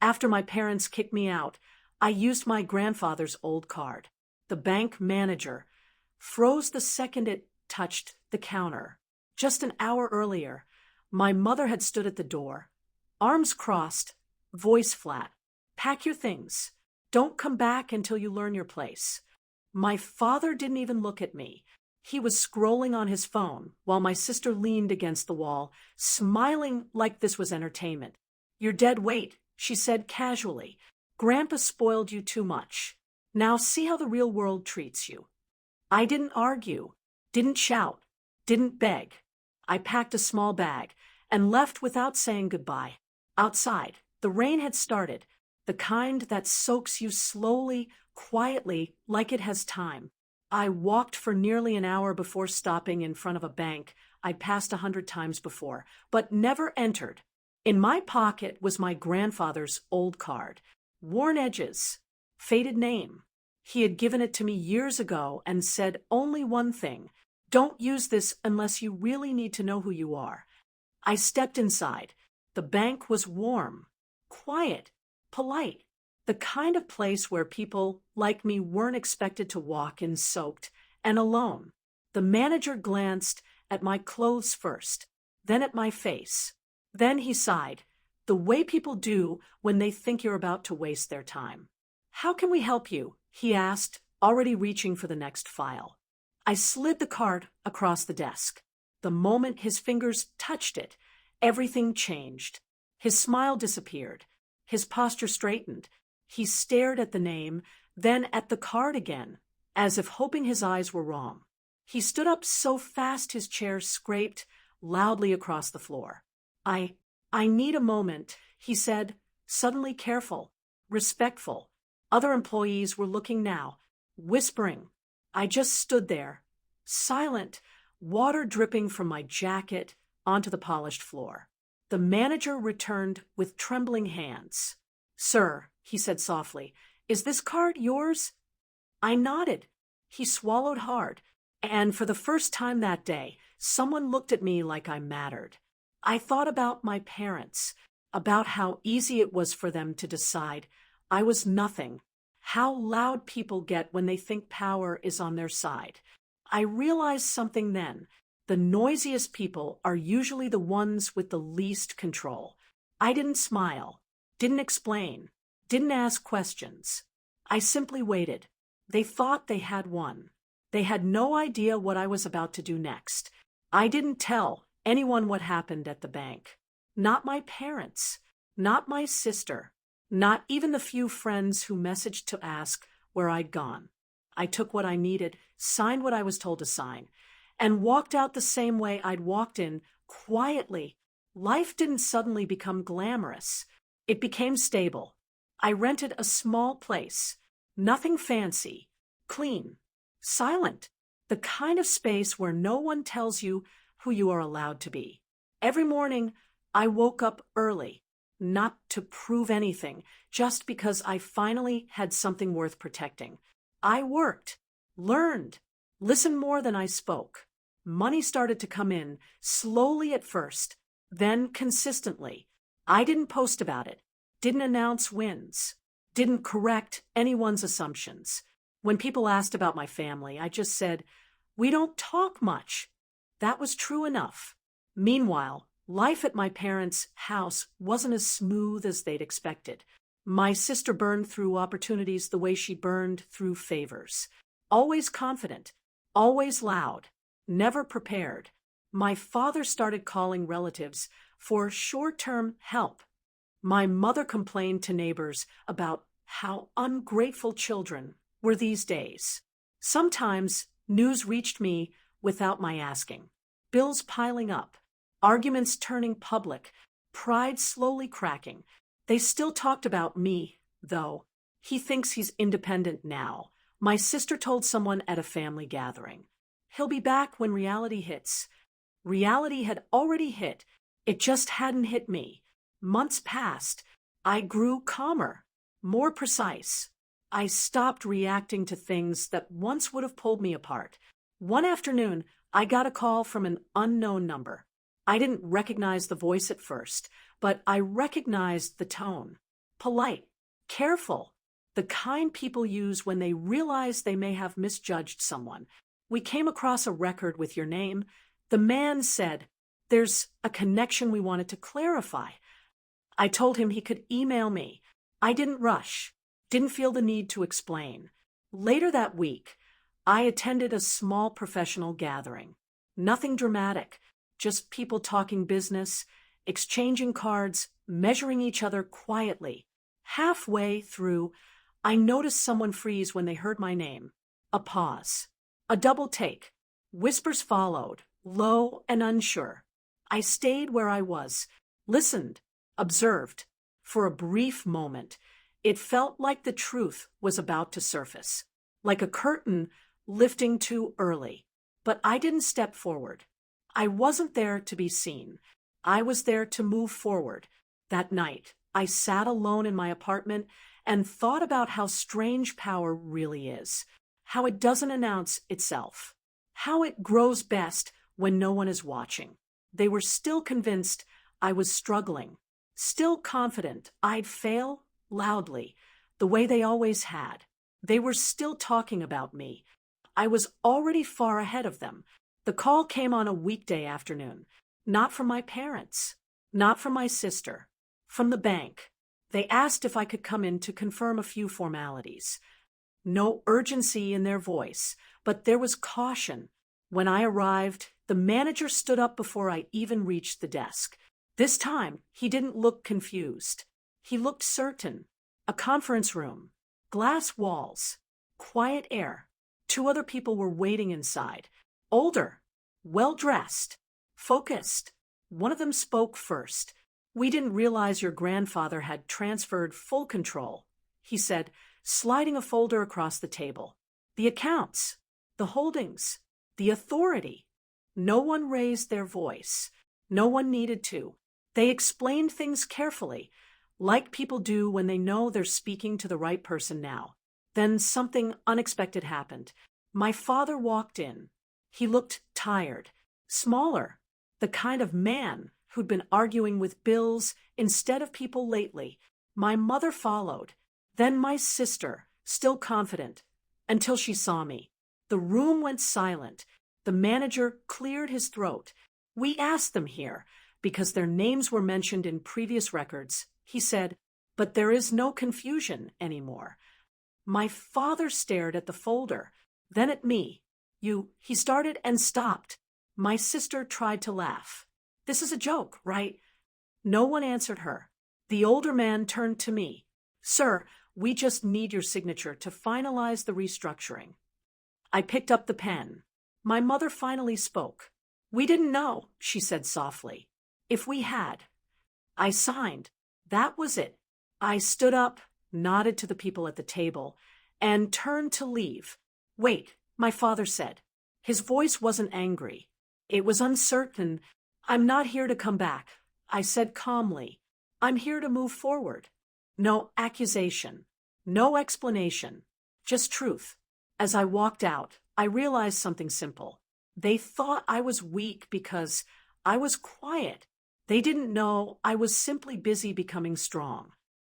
After my parents kicked me out, I used my grandfather's old card. The bank manager froze the second it touched the counter. Just an hour earlier, my mother had stood at the door, arms crossed, voice flat. Pack your things. Don't come back until you learn your place. My father didn't even look at me. He was scrolling on his phone while my sister leaned against the wall, smiling like this was entertainment. You're dead weight, she said casually. Grandpa spoiled you too much. Now see how the real world treats you. I didn't argue, didn't shout, didn't beg. I packed a small bag and left without saying goodbye. Outside, the rain had started, the kind that soaks you slowly, quietly, like it has time. I walked for nearly an hour before stopping in front of a bank I'd passed 100 times before, but never entered. In my pocket was my grandfather's old card. Worn edges, faded name. He had given it to me years ago and said only one thing: don't use this unless you really need to know who you are. I stepped inside. The bank was warm, quiet, polite, the kind of place where people like me weren't expected to walk in soaked and alone. The manager glanced at my clothes first, then at my face. Then he sighed, the way people do when they think you're about to waste their time. How can we help you? He asked, already reaching for the next file. I slid the card across the desk. The moment his fingers touched it, everything changed. His smile disappeared. His posture straightened. He stared at the name, then at the card again, as if hoping his eyes were wrong. He stood up so fast his chair scraped loudly across the floor. I need a moment, he said, suddenly careful, respectful. Other employees were looking now, whispering. I just stood there, silent, water dripping from my jacket onto the polished floor. The manager returned with trembling hands. Sir, he said softly, is this card yours? I nodded. He swallowed hard, and for the first time that day, someone looked at me like I mattered. I thought about my parents, about how easy it was for them to decide I was nothing, how loud people get when they think power is on their side. I realized something then. The noisiest people are usually the ones with the least control. I didn't smile, didn't explain, didn't ask questions. I simply waited. They thought they had won. They had no idea what I was about to do next. I didn't tell anyone what happened at the bank. Not my parents, not my sister, not even the few friends who messaged to ask where I'd gone. I took what I needed, signed what I was told to sign, and walked out the same way I'd walked in, quietly. Life didn't suddenly become glamorous. It became stable. I rented a small place, nothing fancy, clean, silent, the kind of space where no one tells you who you are allowed to be. Every morning, I woke up early, not to prove anything, just because I finally had something worth protecting. I worked, learned, listened more than I spoke. Money started to come in, slowly at first, then consistently. I didn't post about it, didn't announce wins, didn't correct anyone's assumptions. When people asked about my family, I just said, we don't talk much. That was true enough. Meanwhile, life at my parents' house wasn't as smooth as they'd expected. My sister burned through opportunities the way she burned through favors. Always confident, always loud, never prepared. My father started calling relatives for short-term help. My mother complained to neighbors about how ungrateful children were these days. Sometimes news reached me without my asking. Bills piling up, arguments turning public, pride slowly cracking. They still talked about me, though. He thinks he's independent now. My sister told someone at a family gathering. He'll be back when reality hits. Reality had already hit. It just hadn't hit me. Months passed. I grew calmer, more precise. I stopped reacting to things that once would have pulled me apart. One afternoon, I got a call from an unknown number. I didn't recognize the voice at first, but I recognized the tone. polite, careful, the kind people use when they realize they may have misjudged someone. We came across a record with your name. The man said, there's a connection we wanted to clarify. I told him he could email me. I didn't rush, didn't feel the need to explain. Later that week, I attended a small professional gathering. Nothing dramatic, just people talking business, exchanging cards, measuring each other quietly. Halfway through, I noticed someone freeze when they heard my name. A pause. A double take. Whispers followed, low and unsure. I stayed where I was, listened, observed. For a brief moment, it felt like the truth was about to surface, like a curtain lifting too early. But I didn't step forward. I wasn't there to be seen. I was there to move forward. That night, I sat alone in my apartment and thought about how strange power really is, how it doesn't announce itself, how it grows best when no one is watching. They were still convinced I was struggling, still confident I'd fail loudly, the way they always had. They were still talking about me. I was already far ahead of them. The call came on a weekday afternoon, not from my parents, not from my sister, from the bank. They asked if I could come in to confirm a few formalities. No urgency in their voice, but there was caution. When I arrived, the manager stood up before I even reached the desk. This time, he didn't look confused. He looked certain. A conference room, glass walls, quiet air. 2 other people were waiting inside. Older, well-dressed, focused. One of them spoke first. We didn't realize your grandfather had transferred full control, he said, sliding a folder across the table. The accounts, the holdings, the authority. No one raised their voice. No one needed to. They explained things carefully, like people do when they know they're speaking to the right person now. Then something unexpected happened. My father walked in. He looked tired, smaller, the kind of man who'd been arguing with bills instead of people lately. My mother followed, then my sister, still confident, until she saw me. The room went silent. The manager cleared his throat. We asked them here because their names were mentioned in previous records. He said, but there is no confusion anymore. My father stared at the folder, then at me. He started and stopped. My sister tried to laugh. This is a joke, right? No one answered her. The older man turned to me. Sir, we just need your signature to finalize the restructuring. I picked up the pen. My mother finally spoke. We didn't know, she said softly. If we had. I signed. That was it. I stood up, nodded to the people at the table, and turned to leave. Wait, my father said. His voice wasn't angry. It was uncertain. I'm not here to come back, I said calmly. I'm here to move forward. No accusation, no explanation, just truth. As I walked out, I realized something simple. They thought I was weak because I was quiet. They didn't know I was simply busy becoming strong.